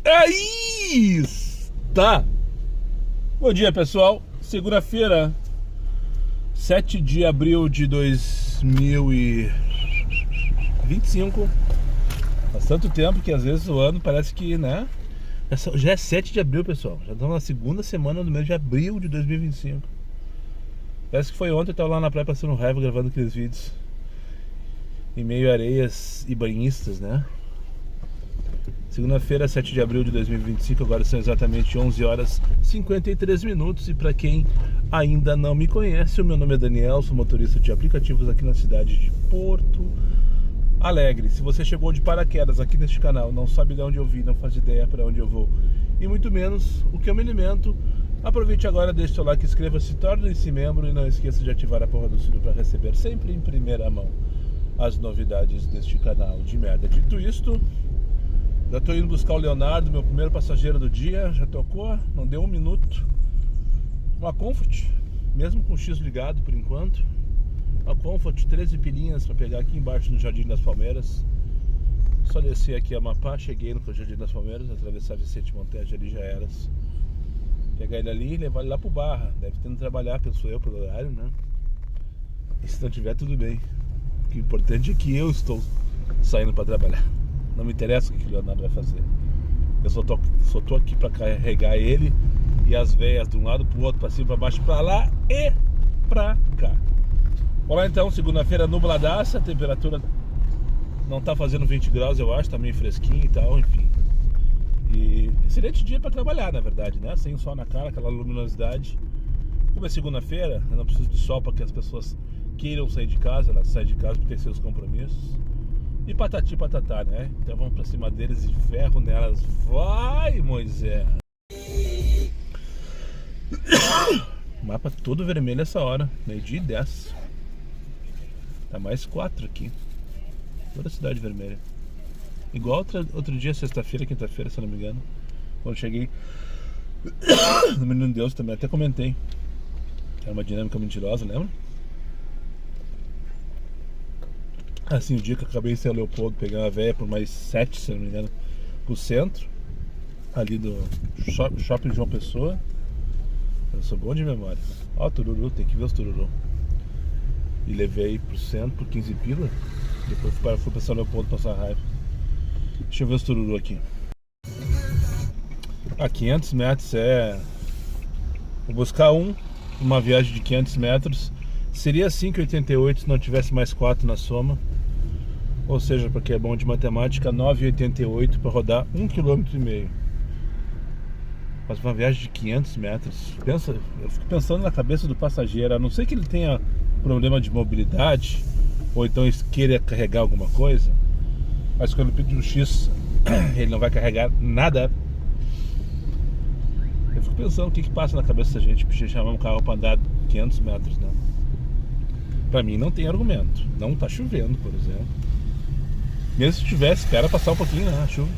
Aí está! Bom dia, pessoal. Segunda-feira, 7 de abril de 2025. Faz tanto tempo que às vezes o ano parece que, né? Já é 7 de abril, pessoal. Já estamos na segunda semana do mês de abril de 2025. Parece que foi ontem, eu estava lá na praia passando raiva gravando aqueles vídeos em meio a areias e banhistas, né? Segunda-feira, 7 de abril de 2025, agora são exatamente 11 horas 53 minutos. E para quem ainda não me conhece, o meu nome é Daniel, sou motorista de aplicativos aqui na cidade de Porto Alegre. Se você chegou de paraquedas aqui neste canal, não sabe de onde eu vim, não faz ideia para onde eu vou e muito menos o que eu me alimento, aproveite agora, deixe seu like, inscreva-se, torne-se membro e não esqueça de ativar a porra do sino para receber sempre em primeira mão as novidades deste canal de merda. Dito isto, já estou indo buscar o Leonardo, meu primeiro passageiro do dia. Já tocou, não deu um minuto. Uma Comfort, mesmo com o X ligado por enquanto. Uma Comfort, 13 pilinhas para pegar aqui embaixo no Jardim das Palmeiras. Só descer aqui a Amapá, cheguei no Jardim das Palmeiras, atravessar Vicente Montejo ali já era. Pegar ele ali e levar ele lá pro Barra. Deve ter indo trabalhar, penso eu, pelo horário, né? E se não tiver, tudo bem. O importante é que eu estou saindo para trabalhar. Não me interessa o que o Leonardo vai fazer. Eu só tô aqui para carregar ele e as veias de um lado pro outro, para cima, para baixo, para lá e para cá. Olá, então, segunda-feira nubladaça, a temperatura não tá fazendo 20 graus, eu acho, tá meio fresquinho e tal, enfim. E excelente dia para trabalhar, na verdade, né? Sem o sol na cara, aquela luminosidade. Como é segunda-feira, eu não preciso de sol para que as pessoas queiram sair de casa, elas saem de casa para ter seus compromissos. E patati patatá, né? Então vamos pra cima deles e ferro nelas. Vai, Moisés! Mapa todo vermelho essa hora, meio-dia e 10. Tá mais 4 aqui. Toda a cidade vermelha. Igual outro dia, sexta-feira, quinta-feira, se eu não me engano. Quando eu cheguei no Menino Deus também, até comentei. Era uma dinâmica mentirosa, lembra? Assim, o dia que eu acabei em São Leopoldo, pegar uma véia por mais 7, se não me engano, pro centro, ali do shopping João Pessoa. Eu sou bom de memória. Ó, tururu, tem que ver os tururu. E levei pro centro por 15 pila. Depois fui pra São Leopoldo passar raiva. Deixa eu ver os tururu aqui. A 500 metros é... Vou buscar uma viagem de 500 metros. Seria 5,88 se não tivesse mais 4 na soma. Ou seja, porque é bom de matemática, 9,88 para rodar 1,5 km. Faz uma viagem de 500 metros. Eu fico pensando na cabeça do passageiro, a não ser que ele tenha problema de mobilidade, ou então queira carregar alguma coisa, mas quando ele pedir um X, ele não vai carregar nada. Eu fico pensando o que passa na cabeça da gente para chamar um carro para andar 500 metros, né? Pra mim não tem argumento. Não tá chovendo, por exemplo. Mesmo se tivesse, espera passar um pouquinho, né? A chuva.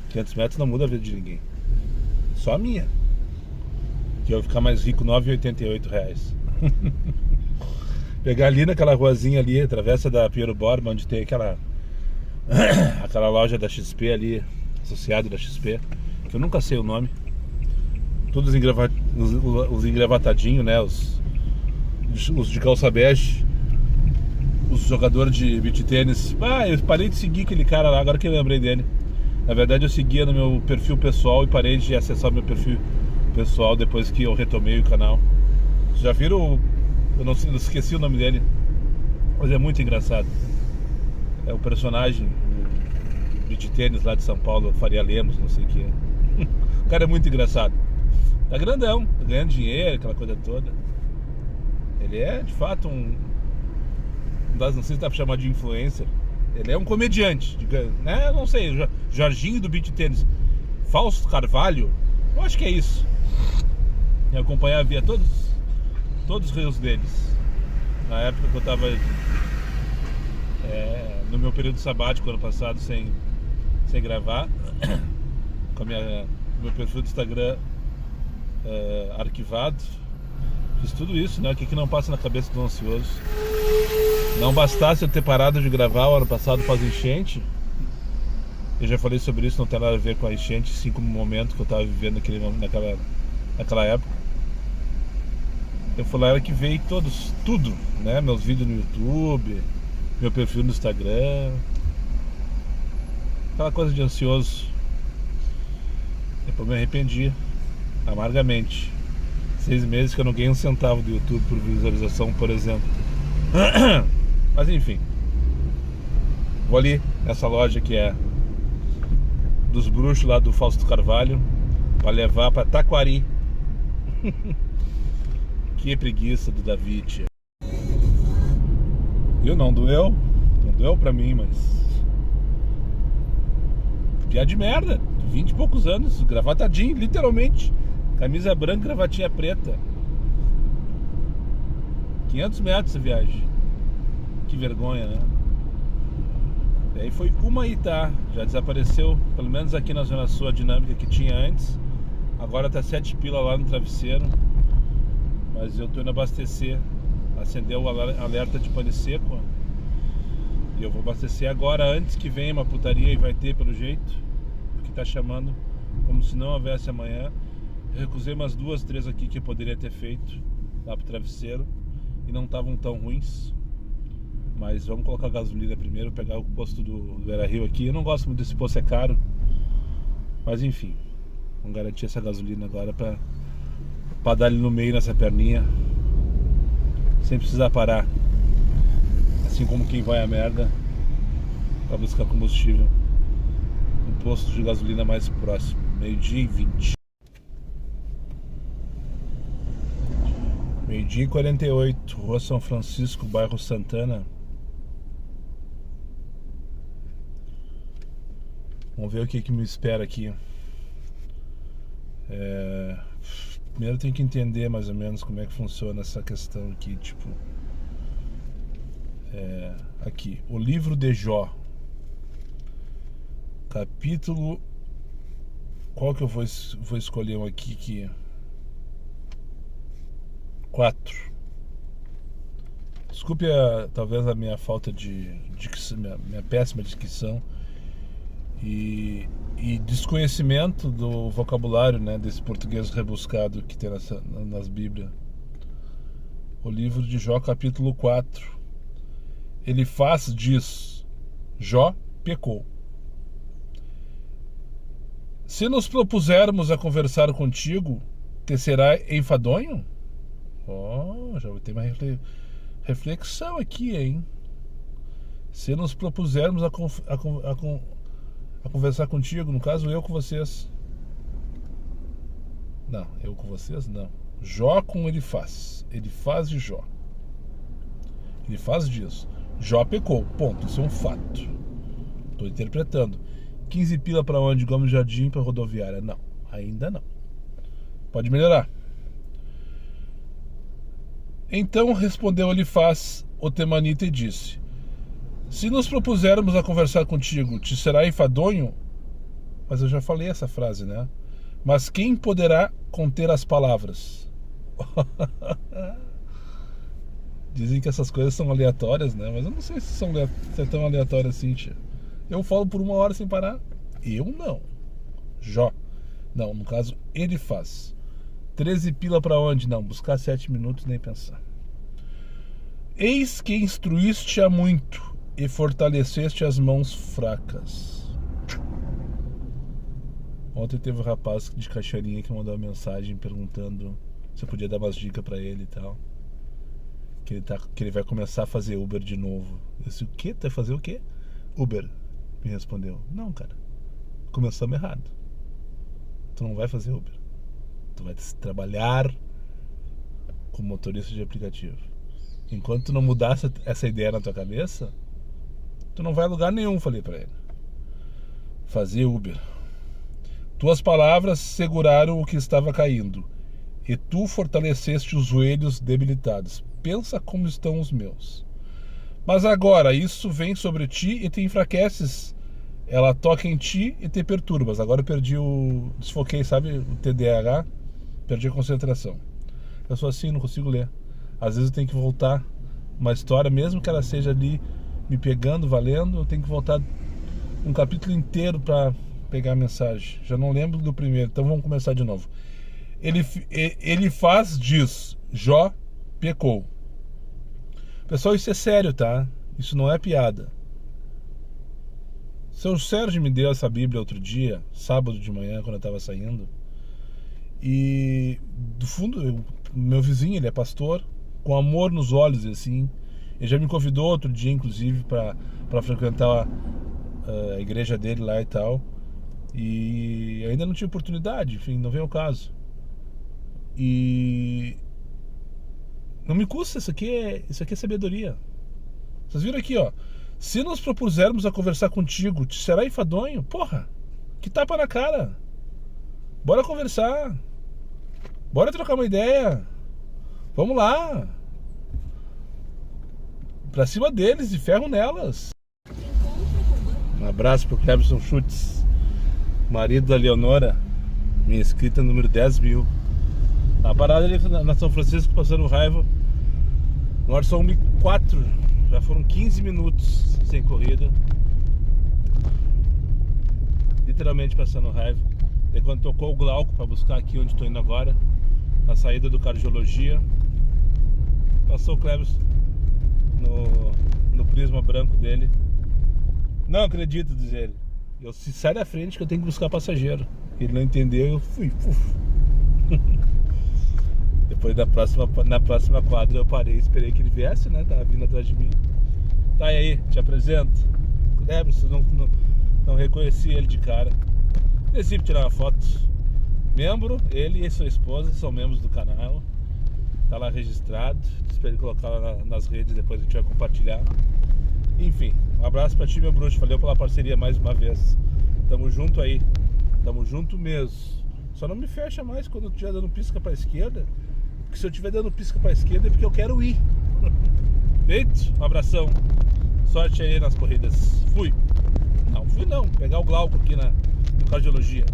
500 metros não muda a vida de ninguém. Só a minha. Que eu vou ficar mais rico, R$9,88. Pegar ali naquela ruazinha ali, travessa da Piero Borba, onde tem aquela loja da XP ali, associada da XP, que eu nunca sei o nome. Todos os engravatadinhos, né? Os de calça bege, os jogadores de beach tênis. Eu parei de seguir aquele cara lá, agora que eu lembrei dele. Na verdade eu seguia no meu perfil pessoal e parei de acessar o meu perfil pessoal depois que eu retomei o canal. Vocês já viram? Eu não esqueci o nome dele, mas é muito engraçado. É o personagem, o beach tênis lá de São Paulo, Faria Lemos, não sei o que. O cara é muito engraçado. Tá grandão, tá ganhando dinheiro, aquela coisa toda. Ele é, de fato, não sei se dá pra chamar de influencer. Ele é um comediante, né? Não sei, Jorginho do beach tênis. Fausto Carvalho, eu acho que é isso. Eu acompanhava todos os reels deles. Na época que eu tava no meu período sabático, ano passado, sem gravar. Com meu perfil do Instagram arquivado. Fiz tudo isso, né? O que não passa na cabeça do ansioso? Não bastasse eu ter parado de gravar o ano passado após enchente, Eu já falei sobre isso, não tem nada a ver com a enchente, sim como o momento que eu estava vivendo naquela época. Eu fui lá que veio tudo, né? Meus vídeos no YouTube, meu perfil no Instagram, aquela coisa de ansioso. Depois me arrependi amargamente. 6 meses que eu não ganhei um centavo do YouTube por visualização, por exemplo. Mas enfim, vou ali nessa loja que é dos bruxos lá do Fausto Carvalho para levar para Taquari. Que preguiça do David. Viu? Não doeu pra mim, mas piada de merda. 20 e poucos anos, gravatadinho, literalmente. Camisa branca, gravatinha preta. 500 metros essa viagem. Que vergonha, né? E aí foi uma Itá. Já desapareceu, pelo menos aqui na Zona Sul, a dinâmica que tinha antes. Agora tá 7 pila lá no travesseiro. Mas eu tô indo abastecer. Acendeu o alerta de pane seco. E eu vou abastecer agora, antes que venha uma putaria, e vai ter pelo jeito. Porque tá chamando como se não houvesse amanhã. Eu recusei umas 2, 3 aqui que eu poderia ter feito lá pro travesseiro. E não estavam tão ruins. Mas vamos colocar gasolina primeiro, pegar o posto do Beira Rio aqui. Eu não gosto muito desse posto, é caro. Mas enfim, vamos garantir essa gasolina agora pra dar ali no meio nessa perninha, sem precisar parar. Assim como quem vai à merda pra buscar combustível no posto de gasolina mais próximo. 12h20. 12h48, Rua São Francisco, bairro Santana. Vamos ver o que me espera aqui. Primeiro tem que entender mais ou menos como é que funciona essa questão aqui, tipo... aqui, o livro de Jó. Capítulo... Qual que eu vou escolher um aqui que... 4. Desculpe talvez a minha falta de dicção, minha péssima dicção e desconhecimento do vocabulário, né, desse português rebuscado que tem nas Bíblias. O livro de Jó, capítulo 4. Ele diz: Jó pecou. Se nos propusermos a conversar contigo, te será enfadonho? Já vou ter uma reflexão aqui, hein? Se nos propusermos a conversar contigo, no caso eu com vocês. Não, eu com vocês não. Jó com Elifaz. Elifaz de Jó. Elifaz diz: Jó pecou, ponto, isso é um fato. Estou interpretando. 15 pila para onde? Gomes Jardim para rodoviária? Não, ainda não. Pode melhorar. Então respondeu Elifaz, o temanita, e disse: se nos propusermos a conversar contigo, te será enfadonho? Mas eu já falei essa frase, né? Mas quem poderá conter as palavras? Dizem que essas coisas são aleatórias, né? Mas eu não sei se é tão aleatório assim, tia. Eu falo por 1 hora sem parar. Eu não. Jó. Não, no caso, Elifaz. 13 pila pra onde? Não, buscar 7 minutos, nem pensar. Eis que instruíste a muito e fortaleceste as mãos fracas. Ontem teve um rapaz de Cachoeirinha que mandou uma mensagem perguntando se eu podia dar umas dicas pra ele e tal. Que ele vai começar a fazer Uber de novo. Eu disse: o quê? Tu vai fazer o quê? Uber. Me respondeu: não, cara, começamos errado. Tu não vai fazer Uber. Tu vai trabalhar como motorista de aplicativo. Enquanto tu não mudar essa ideia na tua cabeça, tu não vai a lugar nenhum, falei pra ele. Fazer Uber. Tuas palavras seguraram o que estava caindo, e tu fortaleceste os joelhos debilitados. Pensa como estão os meus. Mas agora isso vem sobre ti e te enfraqueces. Ela toca em ti e te perturbas. Agora eu desfoquei, sabe, o TDAH. Perdi a concentração. Eu sou assim, não consigo ler. Às vezes eu tenho que voltar uma história, mesmo que ela seja ali me pegando, valendo, eu tenho que voltar um capítulo inteiro para pegar a mensagem. Já não lembro do primeiro, então vamos começar de novo. Ele diz: Jó pecou. Pessoal, isso é sério, tá? Isso não é piada. Seu Sérgio me deu essa Bíblia outro dia, sábado de manhã, quando eu estava saindo. E do fundo, meu vizinho, ele é pastor, com amor nos olhos, assim. Ele já me convidou outro dia, inclusive, para frequentar a igreja dele lá e tal. E ainda não tive oportunidade, enfim, não vem ao caso. E não me custa, isso aqui é sabedoria. Vocês viram aqui, ó. Se nos propusermos a conversar contigo, te será enfadonho? Porra, que tapa na cara. Bora conversar. Bora trocar uma ideia. Vamos lá. Pra cima deles e ferro nelas. Um abraço pro Cleberson Schutz, marido da Leonora, minha inscrita número 10.000. Tá parado ali na São Francisco, passando raiva. Agora são 1h04. Já foram 15 minutos sem corrida. Literalmente passando raiva. E quando tocou o Glauco para buscar aqui onde estou indo agora, na saída do Cardiologia, passou o Cleberson no prisma branco dele. Não acredito, diz ele. Eu se sai da frente que eu tenho que buscar passageiro. Ele não entendeu, eu fui. Depois na próxima quadra eu parei e esperei que ele viesse, né? Tava vindo atrás de mim. Tá, e aí, te apresento. Cleberson, não reconheci ele de cara. Desci pra tirar uma foto. Membro, ele e sua esposa são membros do canal. Tá lá registrado. Espero colocar lá nas redes, depois a gente vai compartilhar. Enfim, um abraço pra ti, meu bruxo. Valeu pela parceria mais uma vez. Tamo junto aí. Tamo junto mesmo. Só não me fecha mais quando eu estiver dando pisca pra esquerda. Porque se eu estiver dando pisca pra esquerda é porque eu quero ir. Feito? Um abração. Sorte aí nas corridas. Fui. Não, fui não. Pegar o Glauco aqui no Cardiologia.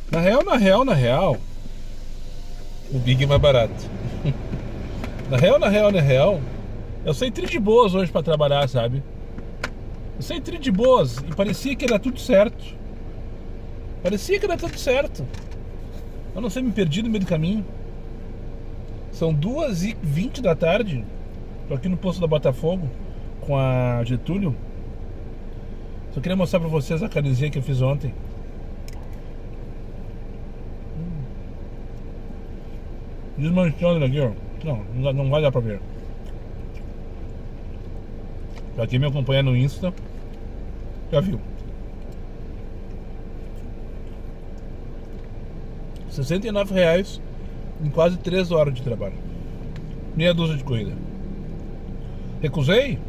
Na real, o Big é mais barato. Na real, eu saí tri de boas hoje pra trabalhar, sabe? Eu saí tri de boas e parecia que era tudo certo. Eu não sei, me perdi no meio do caminho. São 2h20 da tarde. Tô aqui no posto da Botafogo com a Getúlio. Só queria mostrar pra vocês a camisinha que eu fiz ontem. Desmanchando aqui, ó. Não vai dar pra ver. Pra quem me acompanha no Insta, já viu. R$69 em quase 3 horas de trabalho. Meia dúzia de corrida. Recusei?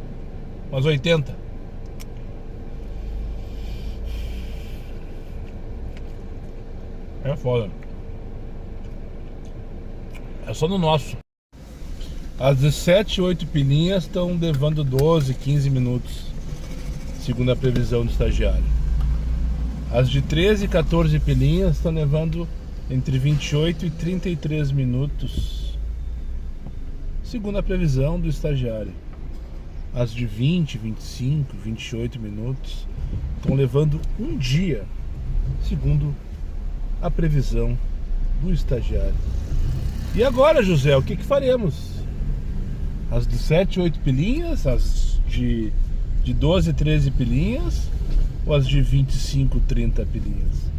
Umas 80. É foda. É só no nosso. As de 7 e 8 pilinhas estão levando 12, 15 minutos, segundo a previsão do estagiário. As de 13 e 14 pilinhas estão levando entre 28 e 33 minutos, segundo a previsão do estagiário. As de 20, 25, 28 minutos estão levando um dia, segundo a previsão do estagiário. E agora, José, o que faremos? As de 7, 8 pilinhas, as de 12, 13 pilinhas ou as de 25, 30 pilinhas?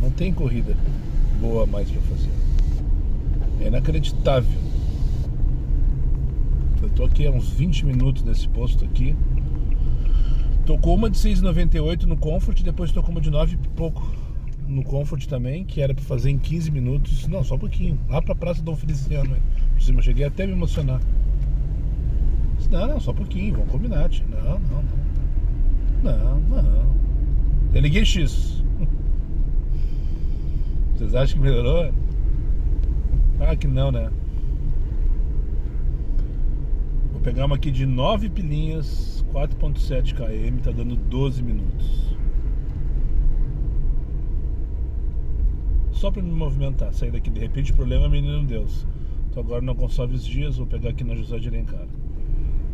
Não tem corrida boa mais pra fazer. É inacreditável. Eu tô aqui há uns 20 minutos nesse posto aqui. Tocou uma de 6,98 no Comfort, depois tocou uma de 9 e pouco no Comfort também, que era pra fazer em 15 minutos. Não, só um pouquinho. Lá pra Praça Dom Feliciano, por cima, eu cheguei até a me emocionar. Não, só um pouquinho, vamos combinar, tio. Não. Eu liguei X. Vocês acham que melhorou? Ah, que não, né? Vou pegar uma aqui de 9 pilinhas, 4.7 km, tá dando 12 minutos. Só pra me movimentar, sair daqui. De repente o problema é menino Deus. Então agora na Gonçalves Dias, vou pegar aqui na José de Alencar.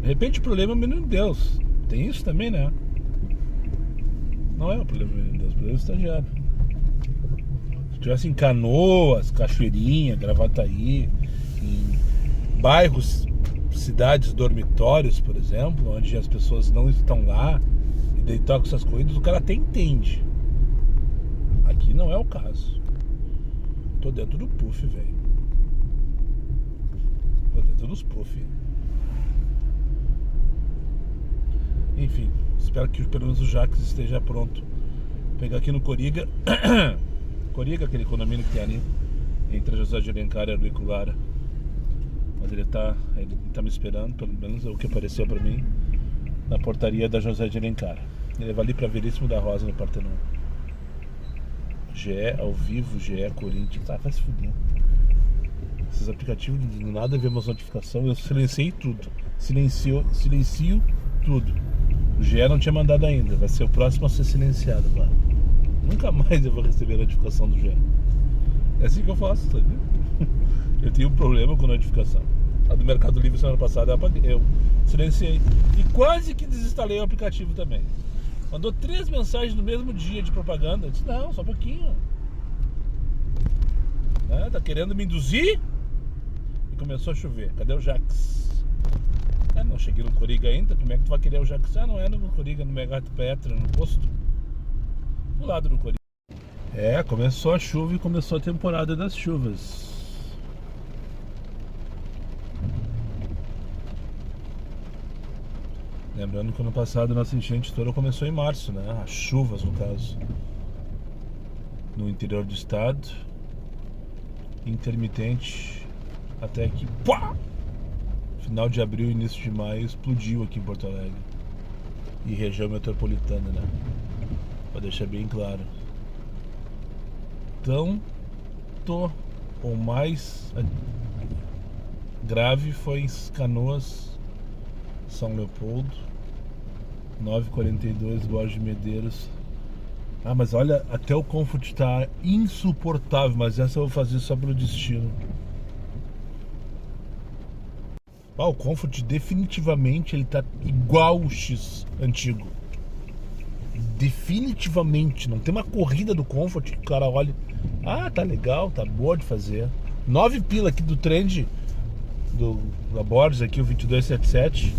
De repente o problema é o menino Deus. Tem isso também, né? Não é o problema do menino Deus, o problema é o estagiário. Se tivesse em Canoas, Cachoeirinha, Gravataí, em bairros, cidades, dormitórios, por exemplo, onde as pessoas não estão lá e daí tocam essas corridas, o cara até entende. Aqui não é o caso. Tô dentro do puff, velho. Tô dentro dos puff. Enfim, espero que pelo menos o Jax esteja pronto. Vou pegar aqui no Coriga. Coriga, aquele condomínio que tem ali entre a José de Alencar e a Arlico Lara. Mas ele tá me esperando, pelo menos é o que apareceu pra mim, na portaria da José de Alencar. Ele vai ali pra Veríssimo da Rosa, no Partenon. GE ao vivo, GE Corinthians. Ah, vai se fuder. Esses aplicativos do nada vemos notificação. Eu silenciei tudo. Silencio tudo. O GE não tinha mandado ainda. Vai ser o próximo a ser silenciado, claro. Nunca mais eu vou receber a notificação do GE. É assim que eu faço, sabia? Eu tenho um problema com notificação. A do Mercado Livre semana passada eu silenciei. E quase que desinstalei o aplicativo também. Mandou 3 mensagens no mesmo dia de propaganda. Eu disse, não, só um pouquinho. Tá querendo me induzir? E começou a chover. Cadê o Jax? Não cheguei no Coriga ainda. Como é que tu vai querer o Jax? Não é no Coriga, no Mega Petra, no posto. Do lado do Coriga. Começou a chuva e começou a temporada das chuvas. Lembrando que ano passado a nossa enchente toda começou em março, né? As chuvas, no caso. No interior do estado. Intermitente. Até que, pá! Final de abril, início de maio, explodiu aqui em Porto Alegre. E região metropolitana, né? Pra deixar bem claro. Tanto ou mais grave foi em Canoas, São Leopoldo, 942, Borges de Medeiros. Mas olha, até o Comfort tá insuportável, mas essa eu vou fazer só pelo destino. O Comfort definitivamente ele tá igual o X antigo. Definitivamente, não tem uma corrida do Comfort que o cara olha, tá legal, tá boa de fazer. 9 pila aqui do trend da Borges aqui, o 2277,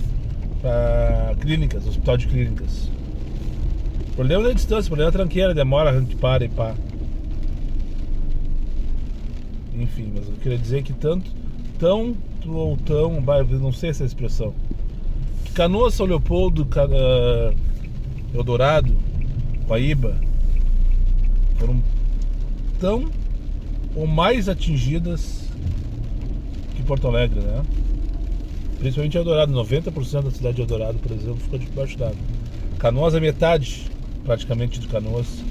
para clínicas, hospital de clínicas. O problema não é a distância, o problema é a tranqueira, demora, a gente para e pá. Enfim, mas eu queria dizer que tão, não sei essa expressão, que Canoas, São Leopoldo, Eldorado, Guaíba foram tão ou mais atingidas que Porto Alegre, né? Principalmente Eldorado, 90% da cidade de Eldorado, por exemplo, ficou debaixo d'água. Canoas é metade, praticamente, de Canoas.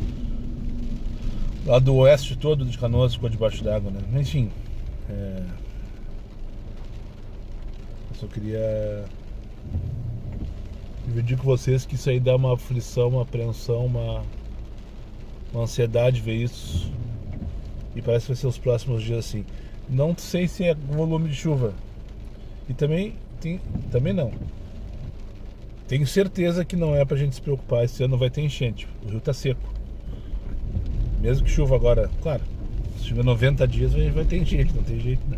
Lá do oeste todo de Canoas ficou debaixo d'água, né? Enfim, eu só queria dividir com vocês que isso aí dá uma aflição, uma apreensão, uma ansiedade ver isso. E parece que vai ser os próximos dias assim. Não sei se é volume de chuva. E também não. Tenho certeza que não é pra gente se preocupar. Esse ano vai ter enchente. O rio tá seco. Mesmo que chuva agora, claro, se chover 90 dias vai ter enchente, não tem jeito, né?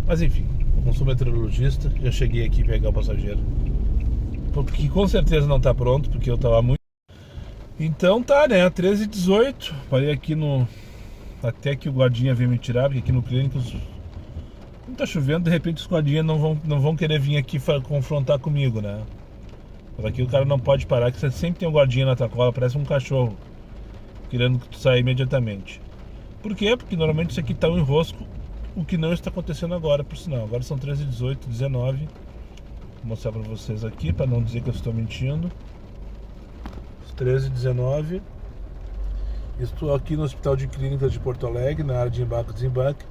Mas enfim, eu não sou meteorologista, já cheguei aqui pegar o passageiro. Porque com certeza não tá pronto, porque eu tava muito... Então tá, né? 13h18. Parei aqui até que o guardinha veio me tirar, porque aqui no Clínicos não tá chovendo, de repente os guardinhas não vão querer vir aqui confrontar comigo, né? Por aqui o cara não pode parar, que você sempre tem um guardinha na tua cola, parece um cachorro, querendo que tu saia imediatamente. Por quê? Porque normalmente isso aqui tá um enrosco, o que não está acontecendo agora, por sinal. Agora são 13h18, 19. Vou mostrar pra vocês aqui, pra não dizer que eu estou mentindo. 13h19. Estou aqui no Hospital de Clínicas de Porto Alegre, na área de embarque e desembarque.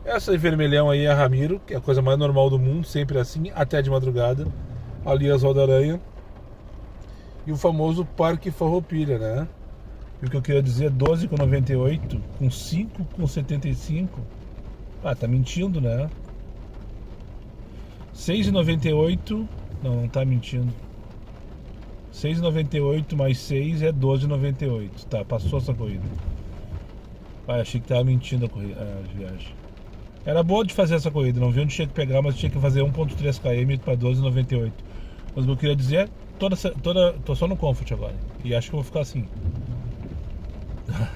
Essa vermelhão aí é a Ramiro, que é a coisa mais normal do mundo, sempre assim, até de madrugada. Ali as Roda-Aranha. E o famoso Parque Farroupilha, né? E o que eu queria dizer, 12,98 com 5,75. Tá mentindo, né? 6,98. Não tá mentindo. 6,98 mais 6 é 12,98. Tá, passou essa corrida. Achei que tava mentindo a viagem. Era boa de fazer essa corrida, não vi onde tinha que pegar, mas tinha que fazer 1.3 km para 12,98. Mas o que eu queria dizer é, tô só no Comfort agora. E acho que eu vou ficar assim.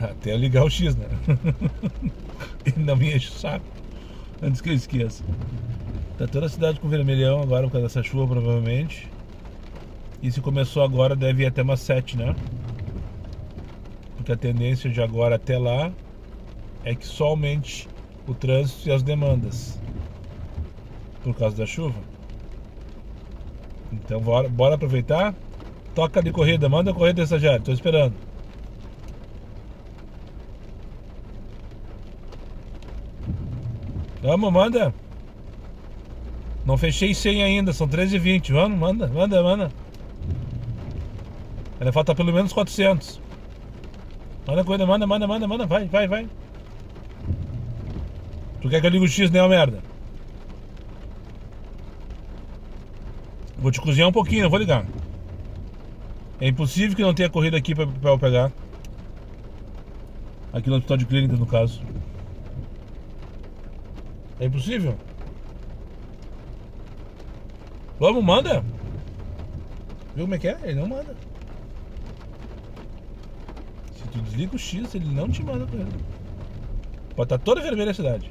Até ligar o X, né? E não me enche o saco. Antes que eu esqueça. Tá toda a cidade com vermelhão agora por causa dessa chuva, provavelmente. E se começou agora, deve ir até umas 7, né? Porque a tendência de agora até lá é que só aumente o trânsito e as demandas por causa da chuva. Então bora aproveitar. Toca de corrida, manda a corrida, estagiário, tô esperando. Vamos, manda. Não fechei 100 ainda, são 13h20. Vamos, manda. Ainda falta pelo menos 400. Manda a corrida, manda, vai. Tu quer que eu ligue o X, né, merda? Vou te cozinhar um pouquinho, eu vou ligar. É impossível que não tenha corrida aqui pra eu pegar. Aqui no hospital de clínica, no caso. É impossível. Vamos, manda. Viu como é que é? Ele não manda. Se tu desliga o X, ele não te manda corrida. Pode estar toda vermelha a cidade.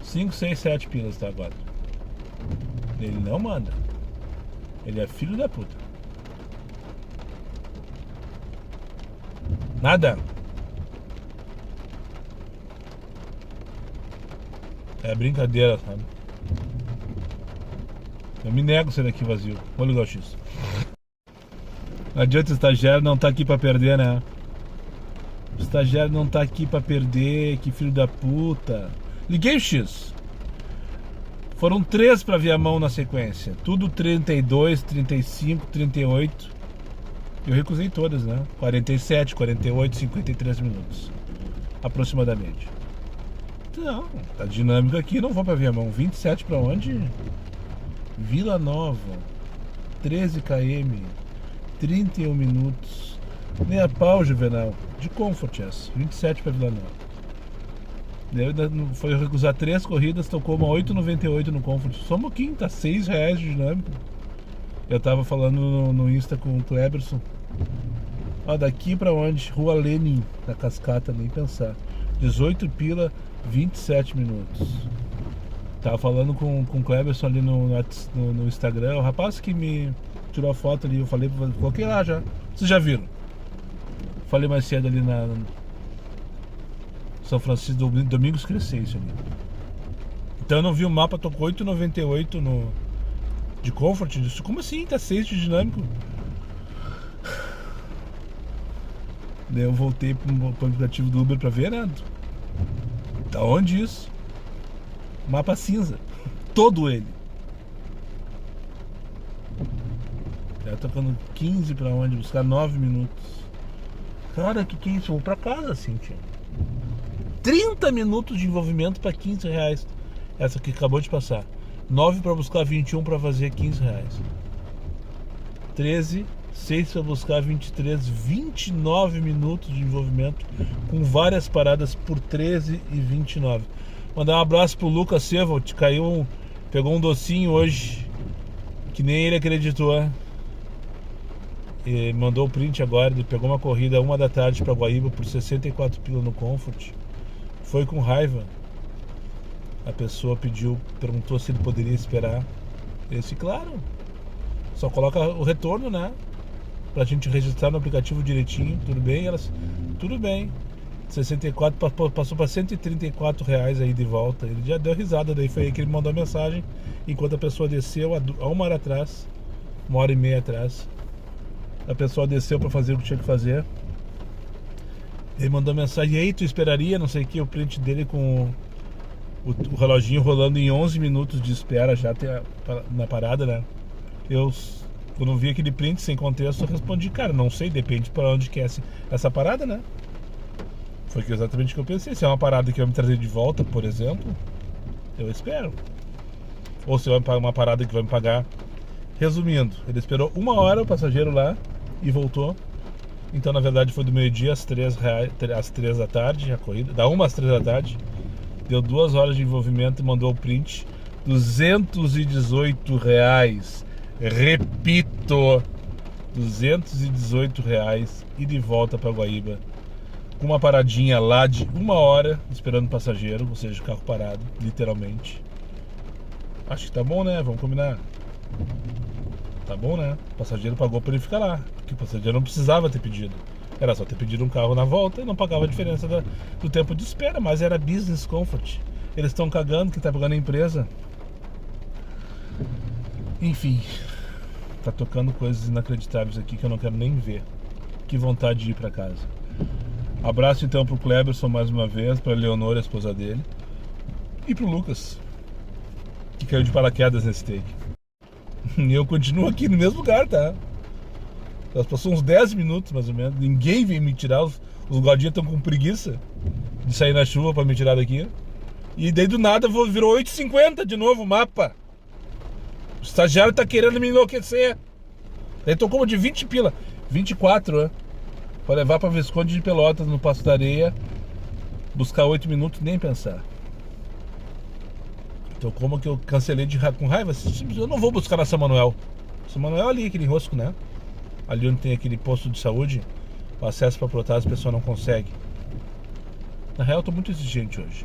5, 6, 7 pilas tá agora. Ele não manda. Ele é filho da puta. Nada. É brincadeira, sabe? Eu me nego a ser daqui vazio. Vou ligar o X. Não adianta, o estagiário não tá aqui pra perder, né? O estagiário não tá aqui pra perder. Que filho da puta. Liguei o X. Foram 3 pra Viamão na sequência. Tudo 32, 35, 38. Eu recusei todas, né? 47, 48, 53 minutos. Aproximadamente. Não, tá dinâmico aqui, não vou pra Viamão. 27 pra onde? Vila Nova. 13 km. 31 minutos. Nem a pau, Juvenal. De Comfort essa. 27 pra Vila Nova. Foi recusar 3 corridas, tocou uma 8,98 no Comfort. Só um pouquinho, tá R$6 de dinâmico. Eu tava falando no Insta com o Kleberson. Ó, daqui pra onde? Rua Lenin, na Cascata, nem pensar. 18 pila, 27 minutos. Tava falando com o Kleberson ali no Instagram. O rapaz que me tirou a foto ali, eu falei, coloquei lá já. Vocês já viram? Falei mais cedo ali na São Francisco, Domingos Crescência ali. Então eu não vi o mapa, tocou 8,98 de Comfort. Eu disse, como assim? Tá 6 de dinâmico. Daí eu voltei pro aplicativo do Uber pra ver, né? Da onde isso? Mapa cinza. Todo ele. Já tocando 15 pra onde? Buscar 9 minutos. Cara, que é isso? Vou pra casa assim, tio. 30 minutos de envolvimento pra R$15. Essa que acabou de passar. 9 pra buscar 21 pra fazer R$15. 13, 6 pra buscar 23, 29 minutos de envolvimento com várias paradas por 13 e 29. Mandar um abraço pro Lucas Sevolt, pegou um docinho hoje que nem ele acreditou. E mandou o print agora, ele pegou uma corrida 1 da tarde pra Guaíba por 64 pila no Comfort. Foi com raiva. A pessoa perguntou se ele poderia esperar. Eu disse, claro. Só coloca o retorno, né? Pra gente registrar no aplicativo direitinho. Tudo bem? Tudo bem. 64 passou para R$134 aí de volta. Ele já deu risada, daí foi aí que ele mandou a mensagem. Enquanto a pessoa desceu há 1 hora atrás, 1h30 atrás. A pessoa desceu para fazer o que tinha que fazer. Ele mandou mensagem, e aí tu esperaria, não sei o que, o print dele com o reloginho rolando em 11 minutos de espera já na parada, né? Quando vi aquele print sem contexto, eu respondi, cara, não sei, depende para onde que é essa parada, né? Foi exatamente o que eu pensei. Se é uma parada que vai me trazer de volta, por exemplo, eu espero. ou se vai pagar uma parada que vai me pagar. Resumindo, ele esperou 1 hora o passageiro lá e voltou. Então, na verdade, foi do meio-dia às 3 da tarde, a corrida, da 1 às 3 da tarde. Deu 2 horas de envolvimento e mandou o print. R$218. Repito, R$218 e de volta para Guaíba. Com uma paradinha lá de 1 hora esperando o passageiro, ou seja, carro parado, literalmente. Acho que tá bom, né? Vamos combinar. Tá bom, né? O passageiro pagou para ele ficar lá, porque o passageiro não precisava ter pedido. Era só ter pedido um carro na volta e não pagava a diferença do tempo de espera, mas era business comfort. Eles estão cagando, que tá pagando a empresa. Enfim, tá tocando coisas inacreditáveis aqui que eu não quero nem ver. Que vontade de ir para casa. Abraço então pro Cleberson mais uma vez, pra Leonor, a esposa dele, e pro Lucas, que caiu de paraquedas nesse take. E eu continuo aqui no mesmo lugar, tá? Já passou uns 10 minutos mais ou menos. Ninguém vem me tirar. Os guardinhas estão com preguiça de sair na chuva pra me tirar daqui. E daí do nada virou 8h50 de novo o mapa. O estagiário tá querendo me enlouquecer. Daí tô como de 20 pila. 24, né? Pra levar pra Visconde de Pelotas no Passo da Areia. Buscar 8 minutos, nem pensar. Então como que eu cancelei com raiva? Eu não vou buscar na São Manuel. São Manuel ali, aquele rosco, né? Ali onde tem aquele posto de saúde, o acesso para Protásio a pessoa não consegue. Na real eu tô muito exigente hoje.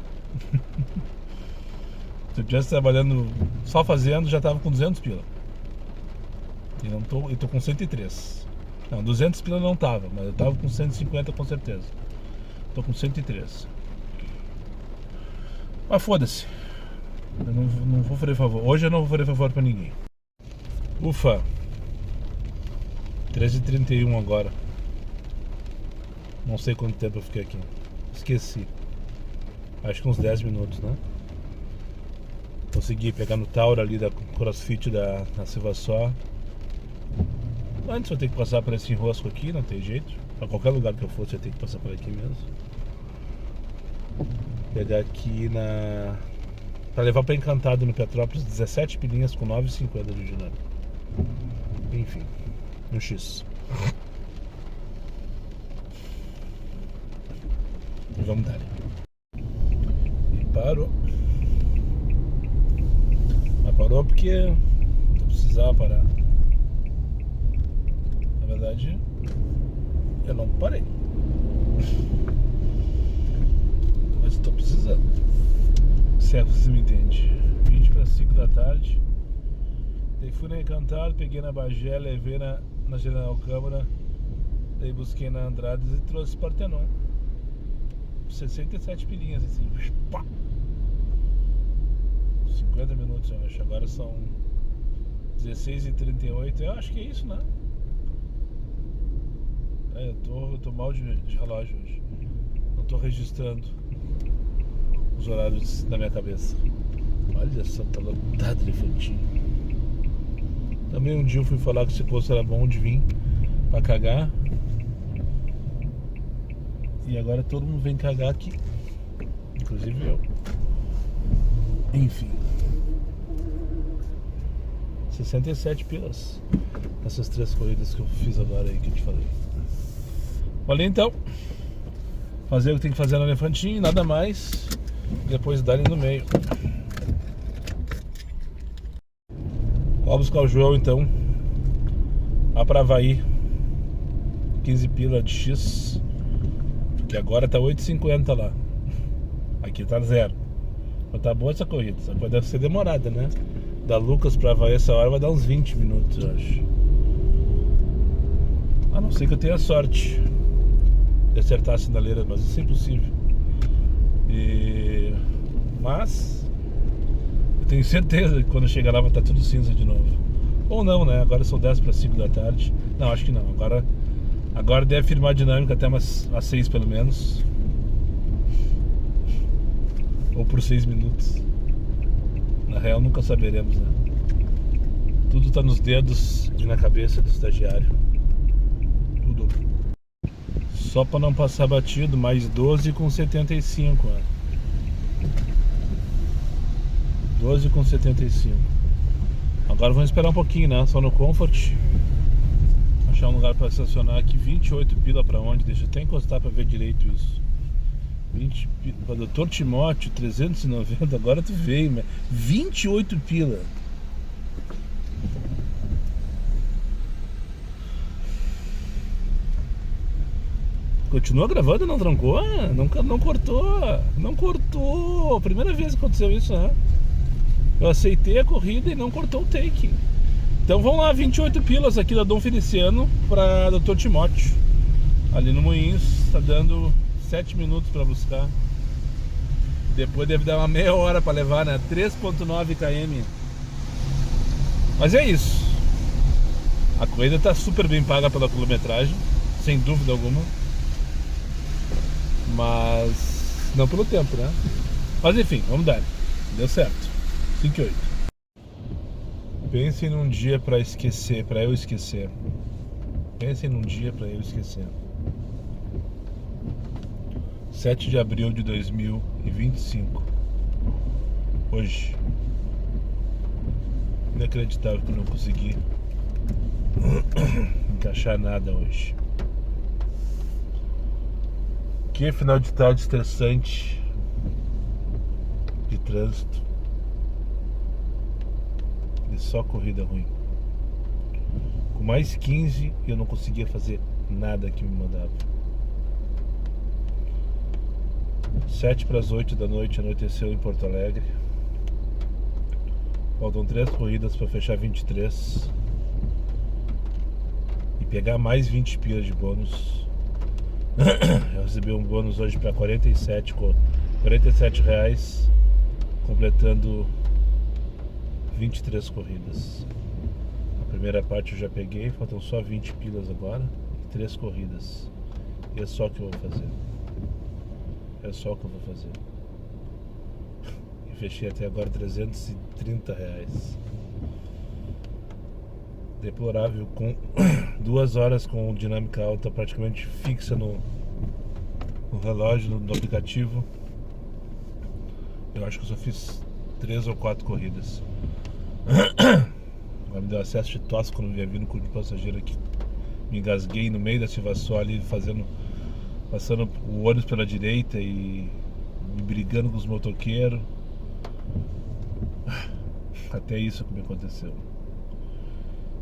Se eu estivesse trabalhando só fazendo, já tava com 200 pila. E não tô, eu tô com 103. Não, 200 pila não tava, mas eu tava com 150 com certeza. Tô com 103. Mas foda-se. Eu não vou fazer favor. Hoje eu não vou fazer favor pra ninguém. Ufa. 13h31 agora. Não sei quanto tempo eu fiquei aqui. Esqueci. Acho que uns 10 minutos, né? Consegui pegar no Tauro ali da CrossFit da Silva Só. Antes eu tenho que passar por esse enrosco aqui, não tem jeito. Pra qualquer lugar que eu fosse eu tenho que passar por aqui mesmo. Pegar aqui na... Pra levar pra Encantado no Petrópolis, 17 pilinhas com 9,50 de dinâmico. Enfim, no X. E vamos dar. E parou. Mas parou porque não precisava parar. Na verdade, eu não parei. Mas estou precisando. Se é que você me entende. 20 para 5 da tarde. Daí fui na Encantado, peguei na Bagé, levei na General Câmara. Daí busquei na Andrades e trouxe Partenon. 67 pilinhas assim. Pá! 50 minutos eu acho. Agora são 16h38. Eu acho que é isso, né? Eu tô mal de relógio hoje. Não tô registrando os horários da minha cabeça. Olha só, tá lotado de infantil. Também um dia eu fui falar que esse posto era bom de vir pra cagar. E agora todo mundo vem cagar aqui. Inclusive eu. Enfim. 67 pilas. Essas 3 corridas que eu fiz agora aí que eu te falei. Olha então. Fazer o que tem que fazer no Elefantinho, nada mais. Depois dar ele no meio. Vou buscar o João então. Lá pra Avaí. 15 pila de X. Porque agora tá 8,50 lá. Aqui tá 0. Mas tá boa essa corrida. Só que deve ser demorada, né? Da Lucas pra Avaí essa hora vai dar uns 20 minutos, eu acho. A não ser que eu tenha sorte de acertar a sinaleira, mas isso é impossível. Mas eu tenho certeza que quando chegar lá vai estar tudo cinza de novo. Ou não, né? Agora são 10 para 5 da tarde. Não, acho que não. Agora deve firmar a dinâmica até às 6 pelo menos. Ou por 6 minutos. Na real nunca saberemos, né? Tudo tá nos dedos e na cabeça do estagiário. Tudo. Só para não passar batido, mais 12,75, ó. 12,75. Agora vamos esperar um pouquinho, né? Só no Comfort. Achar um lugar para estacionar aqui. 28 pila pra onde? Deixa eu até encostar pra ver direito isso. 20 pila. Pra Dr. Timóteo, 390. Agora tu veio, né? 28 pila. Continua gravando, não trancou? Não cortou. Não cortou. Primeira vez que aconteceu isso, né? Eu aceitei a corrida e não cortou o take. Então vamos lá, 28 pilas aqui da Dom Feliciano pra Dr. Timóteo. Ali no Moinhos, tá dando 7 minutos pra buscar. Depois deve dar uma meia hora pra levar, né? 3.9 km. Mas é isso. A corrida tá super bem paga pela quilometragem, sem dúvida alguma. Mas não pelo tempo, né? Mas enfim, vamos dar. Deu certo. 5 e 8. Pensem num dia pra esquecer, pra eu esquecer. Pensem num dia pra eu esquecer. 7 de abril de 2025. Hoje. Inacreditável que eu não consegui encaixar nada hoje. Que final de tarde estressante de trânsito. E só corrida ruim. Com mais 15 eu não conseguia fazer nada que me mandava. 7 para as 8 da noite, anoiteceu em Porto Alegre. Faltam 3 corridas para fechar 23 e pegar mais 20 pilas de bônus. Eu recebi um bônus hoje para 47 reais, completando 23 corridas. A primeira parte eu já peguei, faltam só 20 pilas agora e 3 corridas. E é só o que eu vou fazer. É só o que eu vou fazer. E fechei até agora 330 reais. Deplorável, com 2 horas com dinâmica alta praticamente fixa no relógio, no aplicativo. Eu acho que eu só fiz 3 ou 4 corridas. Agora me deu acesso de tosse quando vinha vindo com o passageiro aqui. Me engasguei no meio da Silva Só ali, passando o ônibus pela direita e me brigando com os motoqueiros. Até isso que me aconteceu.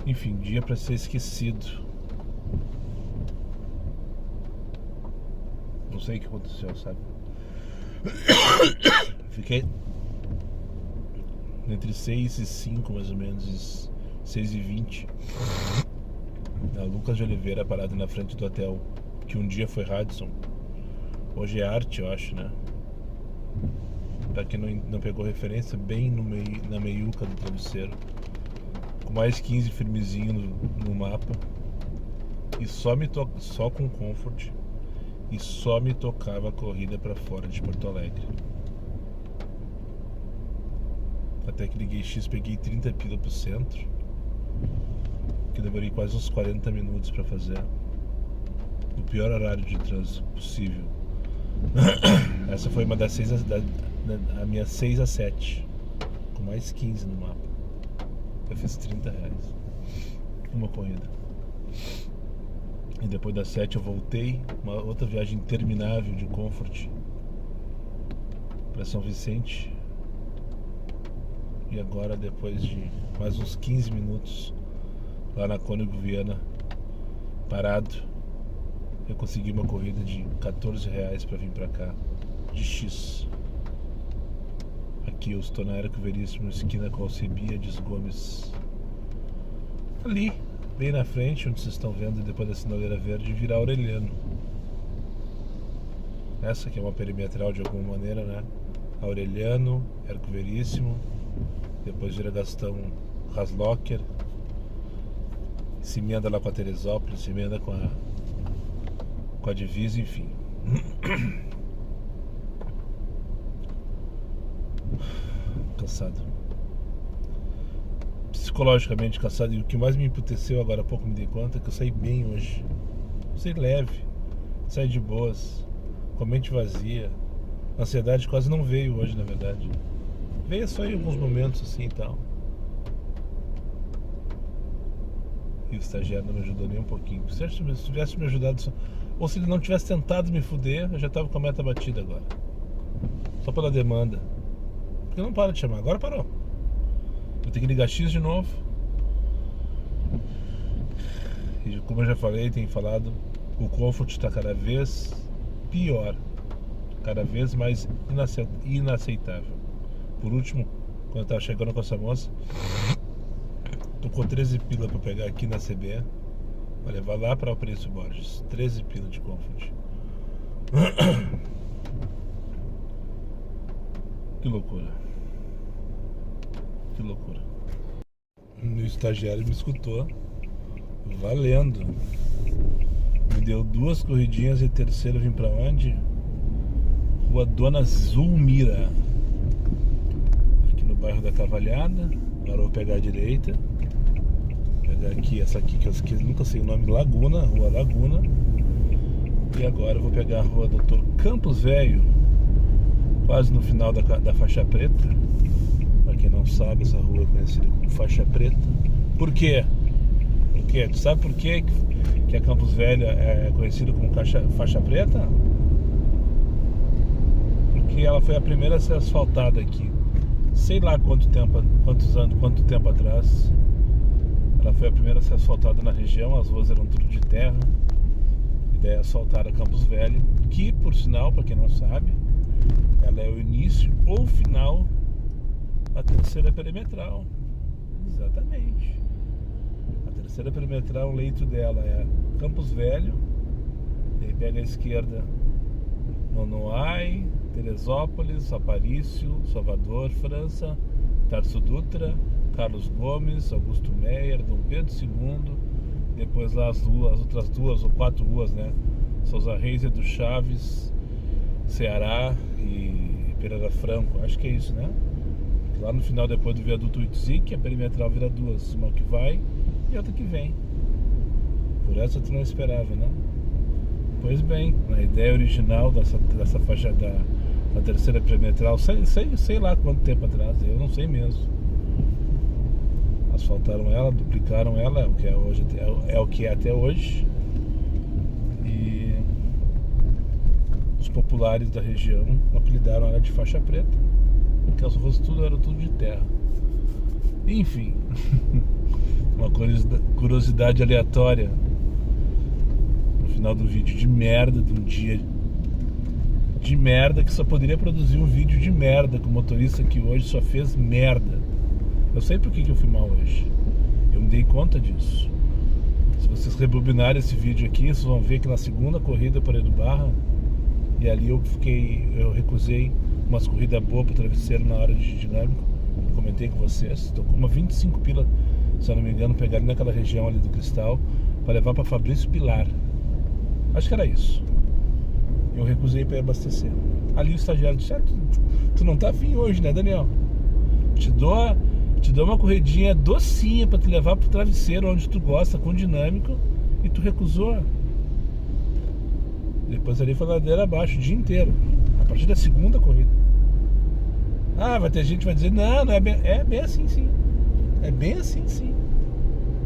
Enfim, dia pra ser esquecido. Não sei o que aconteceu, sabe? Fiquei entre 6 e 5 mais ou menos, 6 e 20. A Lucas de Oliveira parado na frente do hotel, que um dia foi Radisson. Hoje é Arte, eu acho, né? Pra quem não pegou referência, bem na meiuca do travesseiro. Com mais 15 firmezinho no mapa. E só com Comfort. E só me tocava a corrida pra fora de Porto Alegre. Até que liguei X, peguei 30 pila pro centro. Que demorei quase uns 40 minutos pra fazer. No pior horário de trânsito possível. Essa foi uma das 6 a minha 6 a 7. Com mais 15 no mapa. Eu fiz 30 reais. Uma corrida. E depois das 7 eu voltei. Uma outra viagem interminável de Comfort para São Vicente. E agora, depois de mais uns 15 minutos lá na Cônigo Viana parado, eu consegui uma corrida de 14 reais para vir para cá, de X. Aqui eu estou na Érico Veríssimo, esquina com Alcebiades Gomes. Ali, bem na frente, onde vocês estão vendo, depois da sinaleira verde, virar Aureliano. Essa aqui é uma perimetral de alguma maneira, né? Aureliano, Érico Veríssimo, depois vira Gastão Haslocker, se emenda lá com a Teresópolis, se emenda com a divisa, enfim. Cansado. Psicologicamente cansado. E o que mais me emputeceu agora há pouco, me dei conta, é que eu saí bem hoje. Saí leve, saí de boas, com a mente vazia. A ansiedade quase não veio hoje, na verdade. Veio só em alguns momentos assim e tal. E o estagiário não me ajudou nem um pouquinho. Se ele tivesse me ajudado, ou se ele não tivesse tentado me fuder, eu já tava com a meta batida agora. Só pela demanda. Porque não para de chamar, agora parou. Vou ter que ligar X de novo. E como eu já falei, tenho falado, o Comfort está cada vez pior. Cada vez mais inaceitável. Por último, quando eu tava chegando com essa moça, tocou 13 pila pra pegar aqui na CB, pra levar lá pra Alperício Borges. 13 pila de Comfort. Que loucura. Que loucura. O estagiário me escutou. Valendo. Me deu 2 corridinhas e a terceira eu vim pra onde? Rua Dona Zulmira, aqui no bairro da Cavalhada. Agora eu vou pegar a direita. Pegar aqui, essa aqui que eu nunca sei o nome, Laguna, Rua Laguna. E agora eu vou pegar a Rua Doutor Campos Velho, quase no final da faixa preta. Pra quem não sabe, essa rua é conhecida como faixa preta. Por quê? Porque tu sabe por quê que a Campos Velho é conhecida como faixa preta? Porque ela foi a primeira a ser asfaltada aqui. Sei lá quanto tempo atrás. Ela foi a primeira a ser asfaltada na região. As ruas eram tudo de terra. E daí asfaltaram a Campos Velho, que, por sinal, para quem não sabe, ela é o início ou final da terceira perimetral. Exatamente. A terceira perimetral, o leito dela é Campos Velho. Daí pega a esquerda Nonoai, Teresópolis, Aparício, Salvador, França, Tarso Dutra, Carlos Gomes, Augusto Meyer, Dom Pedro II. Depois lá as outras 2 ou 4 ruas, né? Souza Reis, Edu Chaves, Ceará e Pereira Franco. Acho que é isso, né? Lá no final, depois do viaduto Itzic, a perimetral vira 2. Uma que vai e outra que vem. Por essa tu não esperava, né? Pois bem, a ideia original dessa faixa da terceira perimetral, sei lá quanto tempo atrás, eu não sei mesmo. Asfaltaram ela, duplicaram ela, é o que é até hoje. E os populares da região apelidaram ela de faixa preta, porque as ruas eram tudo de terra. Enfim, uma curiosidade aleatória no final do vídeo de merda, de um dia de merda, que só poderia produzir um vídeo de merda com o motorista que hoje só fez merda. Eu sei por que eu fui mal hoje. Eu me dei conta disso. Se vocês rebobinarem esse vídeo aqui, vocês vão ver que na segunda corrida para do Barra, e ali eu recusei umas corridas boas para o travesseiro na hora de dinâmico. Comentei com vocês. Tô com uma 25 pila, se eu não me engano, pegar ali naquela região ali do Cristal para levar para Fabrício Pilar. Acho que era isso. Eu recusei para abastecer. Ali o estagiário disse: tu não tá afim hoje, né, Daniel? Te dou uma corridinha docinha pra te levar pro travesseiro onde tu gosta, com dinâmico, e tu recusou. Depois ali foi ladeira abaixo o dia inteiro, a partir da segunda corrida. Vai ter gente que vai dizer: não é bem, assim sim. É bem assim sim.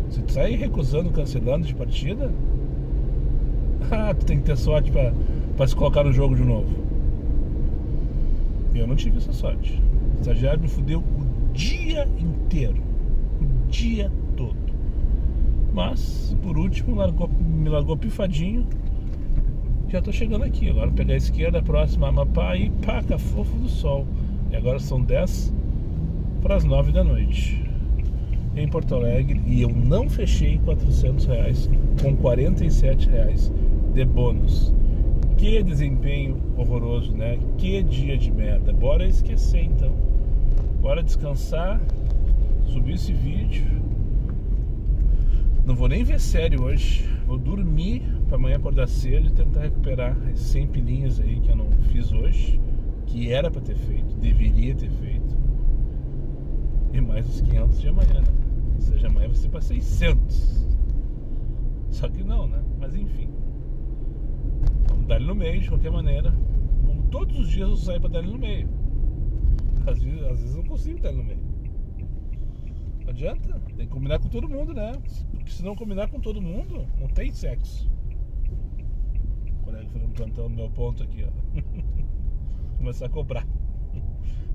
Se tu sair recusando, cancelando de partida, tu tem que ter sorte pra se colocar no jogo de novo. Eu não tive essa sorte. O estagiário me fudeu o dia inteiro, o dia todo. Mas, por último, me largou pifadinho. Já tô chegando aqui. Agora vou pegar a esquerda, a próxima Amapá e paca, Fofo do Sol. E agora são 10 para as 9 da noite em Porto Alegre, e eu não fechei R$400 com R$47 de bônus. Que desempenho horroroso, né? Que dia de merda. Bora esquecer então. Bora descansar, subir esse vídeo. Não vou nem ver série hoje. Vou dormir para amanhã acordar cedo e tentar recuperar esses 100 pilinhas aí que eu não fiz hoje, que era para ter feito, deveria ter feito. E mais os 500 de amanhã, né? Ou seja, amanhã vai ser para 600. Só que não, né? Mas enfim. Vamos dar ele no meio de qualquer maneira. Como todos os dias eu saio para dar ele no meio. Às vezes eu não consigo dar ele no meio. adianta. Tem que combinar com todo mundo, né? Porque se não combinar com todo mundo, não tem sexo. O colega foi plantando meu ponto aqui, ó. Começar a cobrar.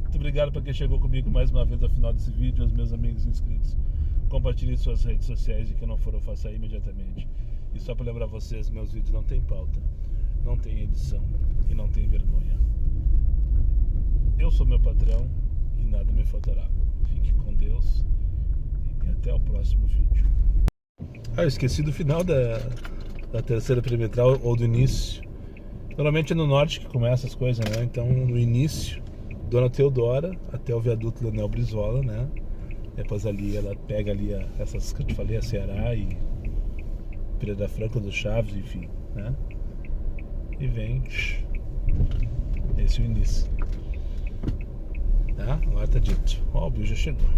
Muito obrigado para quem chegou comigo mais uma vez ao final desse vídeo, aos meus amigos inscritos. Compartilhe suas redes sociais e quem não for, eu faça imediatamente. E só para lembrar vocês, meus vídeos não tem pauta, não tem edição e não tem vergonha. Eu sou meu patrão e nada me faltará. Fique com Deus e até o próximo vídeo. Eu esqueci do final da terceira perimetral ou do início. Normalmente é no norte que começa as coisas, né? Então no início, Dona Teodora até o viaduto Leonel Brizola, né? Depois ali ela pega ali essas que eu te falei, a Ceará e Pereira Franca do Chaves, enfim, né? E vem. Esse é o início. Tá? Agora tá dito. Ó, o Bill já chegou.